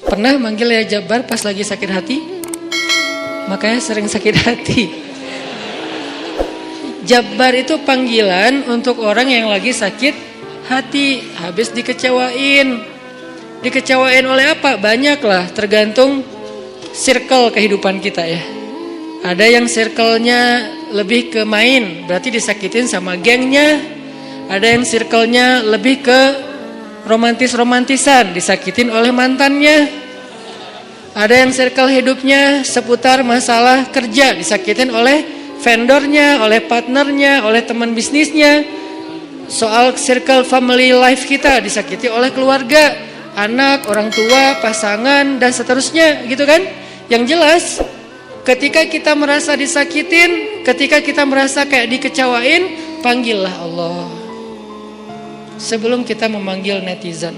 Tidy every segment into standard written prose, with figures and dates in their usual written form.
Pernah manggil ya Jabbar pas lagi sakit hati? Makanya sering sakit hati. Jabbar itu panggilan untuk orang yang lagi sakit hati, habis dikecewain. Dikecewain oleh apa? Banyak lah, tergantung circle kehidupan kita ya. Ada yang circle-nya lebih ke main, berarti disakitin sama gengnya. Ada yang circle-nya lebih ke romantis-romantisan, disakitin oleh mantannya. Ada yang circle hidupnya seputar masalah kerja, disakitin oleh vendornya, oleh partnernya, oleh teman bisnisnya. Soal circle family life kita disakiti oleh keluarga, anak, orang tua, pasangan, dan seterusnya gitu kan. Yang jelas ketika kita merasa disakitin, ketika kita merasa kayak dikecewain, panggillah Allah sebelum kita memanggil netizen.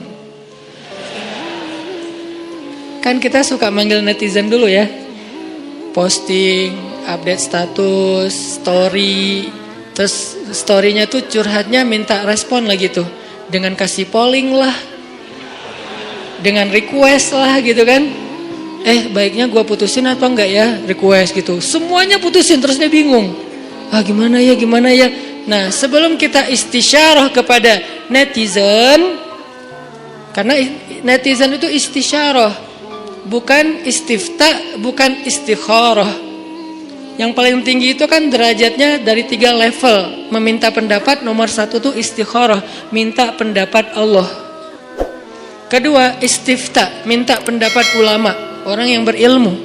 Kan kita suka manggil netizen dulu ya, posting, update status, story. Terus storynya tuh curhatnya minta respon lagi tuh, dengan kasih polling lah, dengan request lah gitu kan. Baiknya gua putusin atau enggak ya, request gitu. Semuanya putusin, terus dia bingung. Gimana ya. Nah, sebelum kita istisyarah kepada netizen, karena netizen itu istisyarah, bukan istifta, bukan istikharah. Yang paling tinggi itu kan derajatnya dari 3 level. Meminta pendapat, nomor 1 tuh istikharah, minta pendapat Allah. Kedua, istifta, minta pendapat ulama, orang yang berilmu.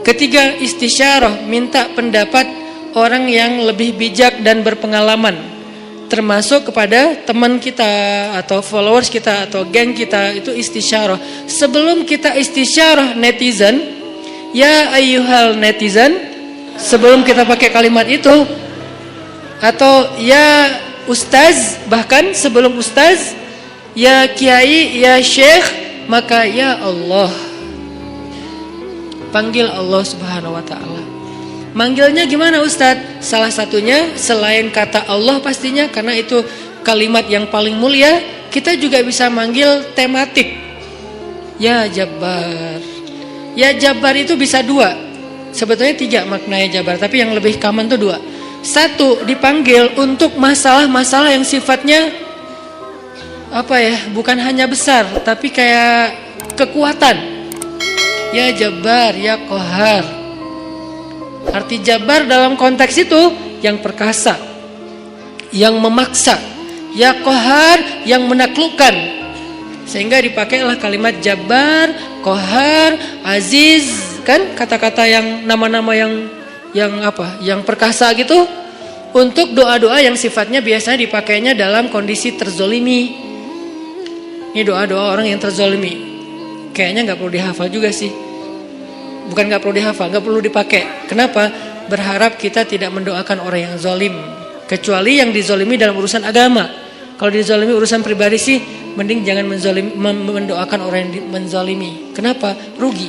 Ketiga, istisyarah, minta pendapat orang yang lebih bijak dan berpengalaman, termasuk kepada teman kita atau followers kita atau geng kita. Itu istisyarah. Sebelum kita istisyarah netizen, ya ayyuhal netizen, sebelum kita pakai kalimat itu, atau ya ustaz, bahkan sebelum ustaz, ya kiai, ya syekh, maka ya Allah, panggil Allah subhanahu wa ta'ala. Manggilnya gimana Ustadz? Salah satunya selain kata Allah pastinya, karena itu kalimat yang paling mulia, kita juga bisa manggil tematik. Ya Jabbar. Ya Jabbar itu bisa 2. Sebetulnya 3 maknanya Jabbar, tapi yang lebih common tuh 2. 1, dipanggil untuk masalah-masalah yang sifatnya bukan hanya besar, tapi kayak kekuatan. Ya Jabbar, ya Qahar. Arti Jabbar dalam konteks itu yang perkasa, yang memaksa, ya Qahar, yang menaklukkan. Sehingga dipakailah kalimat Jabbar, Qahar, Aziz, kan kata-kata yang nama-nama yang perkasa gitu, untuk doa-doa yang sifatnya biasanya dipakainya dalam kondisi terzolimi. Ini doa-doa orang yang terzolimi. Kayaknya nggak perlu dihafal juga sih. Bukan gak perlu dihafal, gak perlu dipakai. Kenapa? Berharap kita tidak mendoakan orang yang zolim, kecuali yang dizolimi dalam urusan agama. Kalau dizolimi urusan pribadi sih, mending jangan mendoakan orang yang menzolimi. Kenapa? Rugi.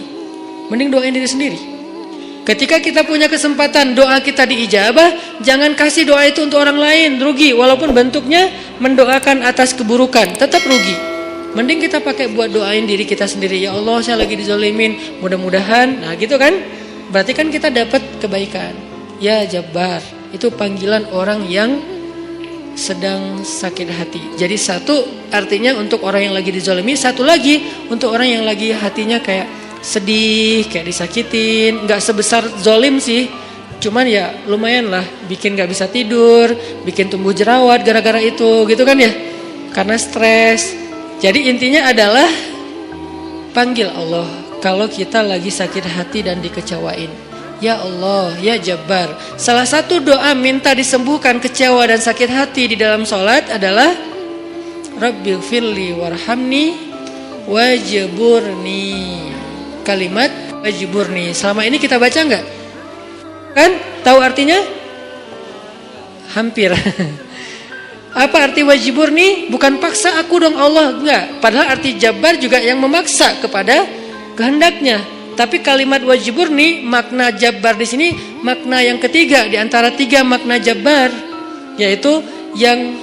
Mending doain diri sendiri. Ketika kita punya kesempatan doa kita diijabah, jangan kasih doa itu untuk orang lain, rugi. Walaupun bentuknya mendoakan atas keburukan, tetap rugi. Mending kita pakai buat doain diri kita sendiri. Ya Allah, saya lagi dizolimin, mudah-mudahan. Nah gitu kan, berarti kan kita dapat kebaikan. Ya Jabbar, itu panggilan orang yang sedang sakit hati. Jadi 1 artinya untuk orang yang lagi dizolimi, 1 lagi untuk orang yang lagi hatinya kayak sedih, kayak disakitin. Gak sebesar zolim sih, cuman ya lumayan lah, bikin gak bisa tidur, bikin tumbuh jerawat gara-gara itu gitu kan ya, karena stres. Jadi intinya adalah panggil Allah kalau kita lagi sakit hati dan dikecewain. Ya Allah, ya Jabbar. Salah satu doa minta disembuhkan kecewa dan sakit hati di dalam sholat adalah Rabbighfirli warhamni wajburni. Kalimat wajburni. Selama ini kita baca enggak? Kan? Tahu artinya? Hampir. Apa arti wajburni? Bukan paksa aku dong Allah, enggak. Padahal arti Jabbar juga yang memaksa kepada kehendaknya. Tapi kalimat wajburni, makna Jabbar di sini makna yang ketiga di antara 3 makna Jabbar, yaitu yang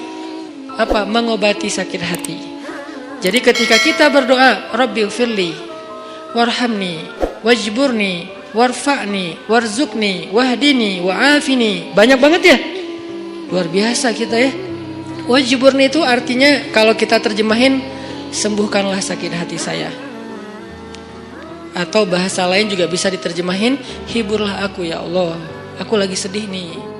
mengobati sakit hati. Jadi ketika kita berdoa Rabbighfirli, warhamni, wajburni, warfa'ni, warzuqni, wahdini, wa'afini. Banyak banget ya. Luar biasa kita ya. Wajburni itu artinya kalau kita terjemahin, sembuhkanlah sakit hati saya. Atau bahasa lain juga bisa diterjemahin, hiburlah aku ya Allah, aku lagi sedih nih.